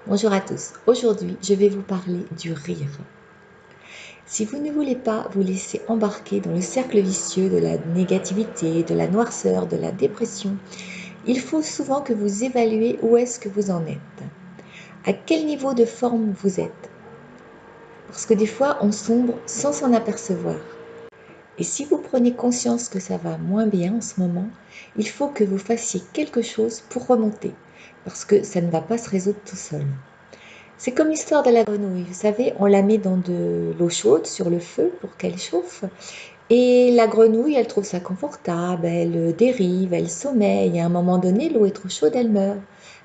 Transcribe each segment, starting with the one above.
Bonjour à tous, aujourd'hui je vais vous parler du rire. Si vous ne voulez pas vous laisser embarquer dans le cercle vicieux de la négativité, de la noirceur, de la dépression, il faut souvent que vous évaluez où est-ce que vous en êtes. À quel niveau de forme vous êtes. Parce que des fois on sombre sans s'en apercevoir. Et si vous prenez conscience que ça va moins bien en ce moment, il faut que vous fassiez quelque chose pour remonter. Parce que ça ne va pas se résoudre tout seul. C'est comme l'histoire de la grenouille, vous savez, on la met dans de l'eau chaude sur le feu pour qu'elle chauffe. Et la grenouille, elle trouve ça confortable, elle dérive, elle sommeille. À un moment donné, l'eau est trop chaude, elle meurt.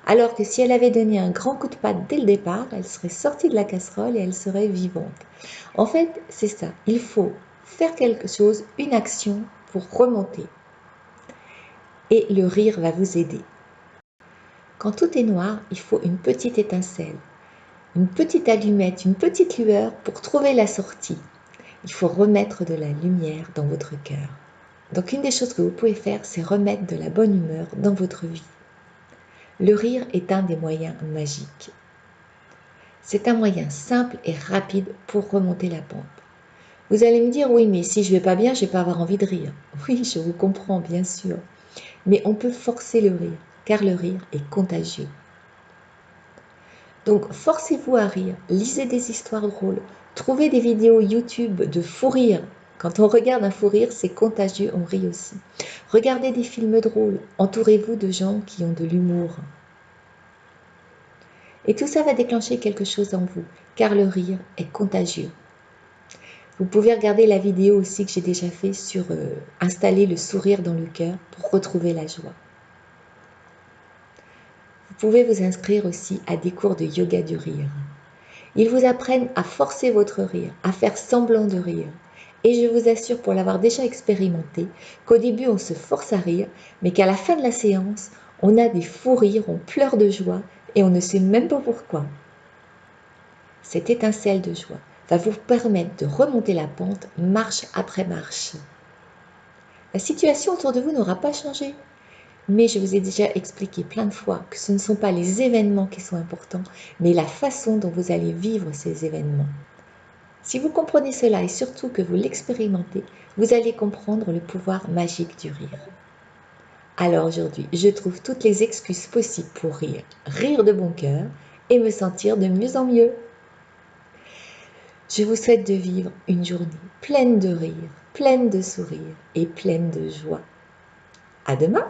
Alors que si elle avait donné un grand coup de patte dès le départ, elle serait sortie de la casserole et elle serait vivante. En fait, c'est ça. Il faut faire quelque chose, une action pour remonter. Et le rire va vous aider. Quand tout est noir, il faut une petite étincelle. Une petite allumette, une petite lueur pour trouver la sortie. Il faut remettre de la lumière dans votre cœur. Donc une des choses que vous pouvez faire, c'est remettre de la bonne humeur dans votre vie. Le rire est un des moyens magiques. C'est un moyen simple et rapide pour remonter la pente. Vous allez me dire, oui, mais si je vais pas bien, je vais pas avoir envie de rire. Oui, je vous comprends, bien sûr. Mais on peut forcer le rire, car le rire est contagieux. Donc, forcez-vous à rire, lisez des histoires drôles, trouvez des vidéos YouTube de fou rire. Quand on regarde un fou rire, c'est contagieux, on rit aussi. Regardez des films drôles, entourez-vous de gens qui ont de l'humour. Et tout ça va déclencher quelque chose en vous, car le rire est contagieux. Vous pouvez regarder la vidéo aussi que j'ai déjà fait sur installer le sourire dans le cœur pour retrouver la joie. Vous pouvez vous inscrire aussi à des cours de yoga du rire. Ils vous apprennent à forcer votre rire, à faire semblant de rire. Et je vous assure, pour l'avoir déjà expérimenté, qu'au début on se force à rire, mais qu'à la fin de la séance, on a des fous rires, on pleure de joie et on ne sait même pas pourquoi. Cette étincelle de joie va vous permettre de remonter la pente marche après marche. La situation autour de vous n'aura pas changé. Mais je vous ai déjà expliqué plein de fois que ce ne sont pas les événements qui sont importants, mais la façon dont vous allez vivre ces événements. Si vous comprenez cela et surtout que vous l'expérimentez, vous allez comprendre le pouvoir magique du rire. Alors aujourd'hui, je trouve toutes les excuses possibles pour rire, rire de bon cœur et me sentir de mieux en mieux. Je vous souhaite de vivre une journée pleine de rire, pleine de sourires et pleine de joie. À demain!